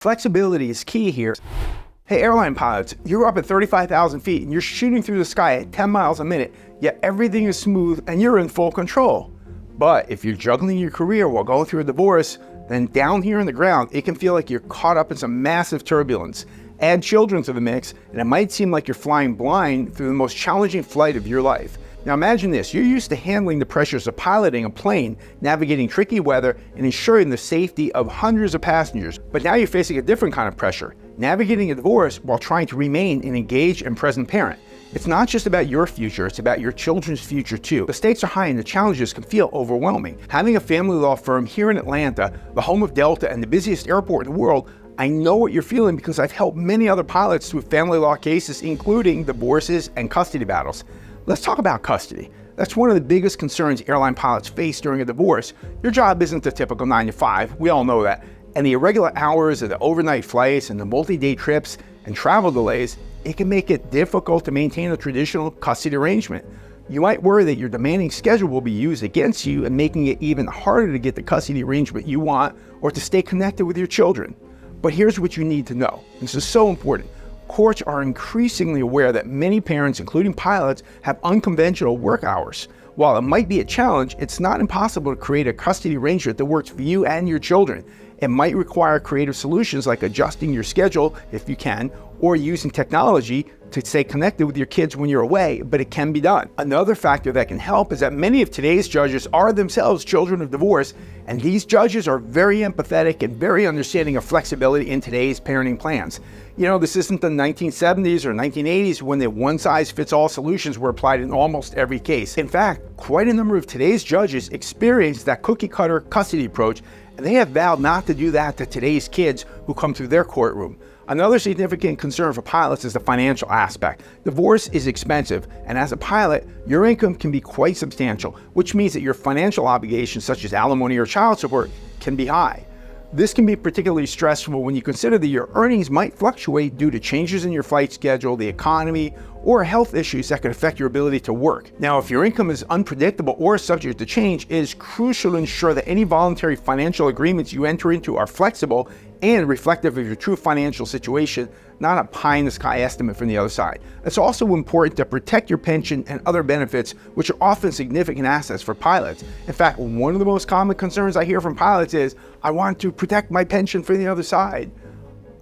Flexibility is key here. Hey airline pilots, you're up at 35,000 feet and you're shooting through the sky at 10 miles a minute, yet everything is smooth and you're in full control. But if you're juggling your career while going through a divorce, then down here on the ground, it can feel like you're caught up in some massive turbulence. Add children to the mix, and it might seem like you're flying blind through the most challenging flight of your life. Now imagine this, you're used to handling the pressures of piloting a plane, navigating tricky weather, and ensuring the safety of hundreds of passengers. But now you're facing a different kind of pressure, navigating a divorce while trying to remain an engaged and present parent. It's not just about your future, it's about your children's future too. The stakes are high and the challenges can feel overwhelming. Having a family law firm here in Atlanta, the home of Delta and the busiest airport in the world, I know what you're feeling because I've helped many other pilots through family law cases, including divorces and custody battles. Let's talk about custody. That's one of the biggest concerns airline pilots face during a divorce. Your job isn't the typical 9 to 5, we all know that. And the irregular hours of the overnight flights and the multi-day trips and travel delays, it can make it difficult to maintain a traditional custody arrangement. You might worry that your demanding schedule will be used against you and making it even harder to get the custody arrangement you want or to stay connected with your children. But here's what you need to know. This is so important. Courts are increasingly aware that many parents, including pilots, have unconventional work hours. While it might be a challenge, it's not impossible to create a custody arrangement that works for you and your children. It might require creative solutions like adjusting your schedule, if you can, or using technology to stay connected with your kids when you're away, but it can be done. Another factor that can help is that many of today's judges are themselves children of divorce, and these judges are very empathetic and very understanding of flexibility in today's parenting plans. You know, this isn't the 1970s or 1980s when the one-size-fits-all solutions were applied in almost every case. In fact, quite a number of today's judges experienced that cookie-cutter custody approach, and they have vowed not to do that to today's kids who come through their courtroom. Another significant concern for pilots is the financial aspect. Divorce is expensive, and as a pilot, your income can be quite substantial, which means that your financial obligations such as alimony or child support can be high. This can be particularly stressful when you consider that your earnings might fluctuate due to changes in your flight schedule, the economy, or health issues that could affect your ability to work. Now, if your income is unpredictable or subject to change, it is crucial to ensure that any voluntary financial agreements you enter into are flexible and reflective of your true financial situation, not a pie-in-the-sky estimate from the other side. It's also important to protect your pension and other benefits, which are often significant assets for pilots. In fact, one of the most common concerns I hear from pilots is, I want to protect my pension from the other side.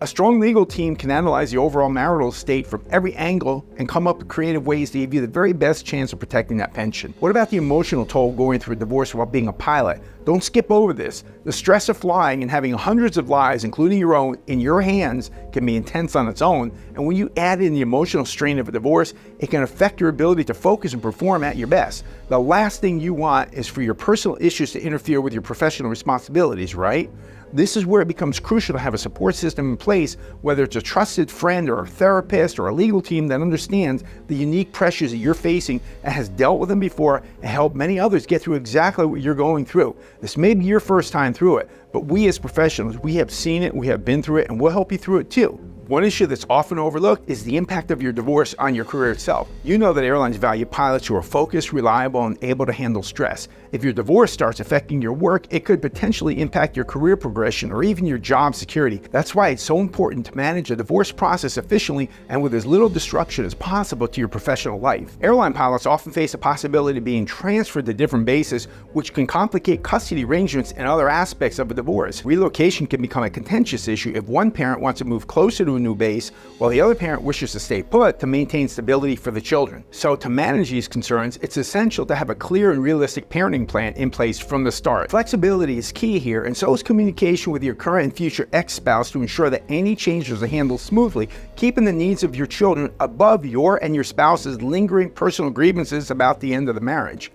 A strong legal team can analyze the overall marital estate from every angle and come up with creative ways to give you the very best chance of protecting that pension. What about the emotional toll going through a divorce while being a pilot? Don't skip over this. The stress of flying and having hundreds of lives, including your own, in your hands can be intense on its own, and when you add in the emotional strain of a divorce, it can affect your ability to focus and perform at your best. The last thing you want is for your personal issues to interfere with your professional responsibilities, right? This is where it becomes crucial to have a support system in place, whether it's a trusted friend or a therapist or a legal team that understands the unique pressures that you're facing and has dealt with them before and helped many others get through exactly what you're going through. This may be your first time through it, but we as professionals, we have seen it, we have been through it, and we'll help you through it too. One issue that's often overlooked is the impact of your divorce on your career itself. You know that airlines value pilots who are focused, reliable, and able to handle stress. If your divorce starts affecting your work, it could potentially impact your career progression or even your job security. That's why it's so important to manage a divorce process efficiently and with as little disruption as possible to your professional life. Airline pilots often face the possibility of being transferred to different bases, which can complicate custody arrangements and other aspects of a divorce. Relocation can become a contentious issue if one parent wants to move closer to a new base, while the other parent wishes to stay put to maintain stability for the children. So to manage these concerns, it's essential to have a clear and realistic parenting plan in place from the start. Flexibility is key here, and so is communication with your current and future ex-spouse to ensure that any changes are handled smoothly, keeping the needs of your children above your and your spouse's lingering personal grievances about the end of the marriage.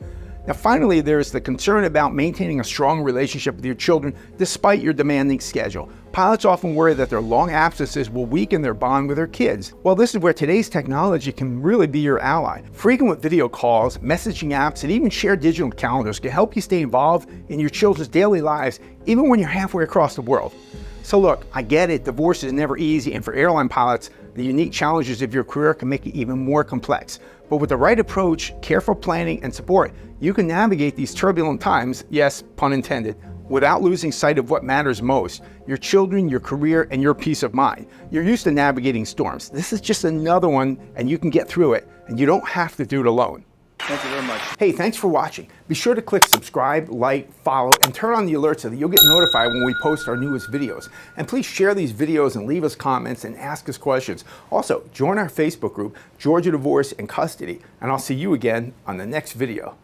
Now finally, there's the concern about maintaining a strong relationship with your children despite your demanding schedule. Pilots often worry that their long absences will weaken their bond with their kids. Well, this is where today's technology can really be your ally. Frequent video calls, messaging apps, and even shared digital calendars can help you stay involved in your children's daily lives, even when you're halfway across the world. So look, I get it, divorce is never easy, and for airline pilots, the unique challenges of your career can make it even more complex. But with the right approach, careful planning, and support, you can navigate these turbulent times, yes, pun intended, without losing sight of what matters most, your children, your career, and your peace of mind. You're used to navigating storms. This is just another one, and you can get through it, and you don't have to do it alone. Thank you very much. Hey, thanks for watching. Be sure to click subscribe, like, follow, and turn on the alerts so that you'll get notified when we post our newest videos. And please share these videos and leave us comments and ask us questions. Also, join our Facebook group, Georgia Divorce and Custody, and I'll see you again on the next video.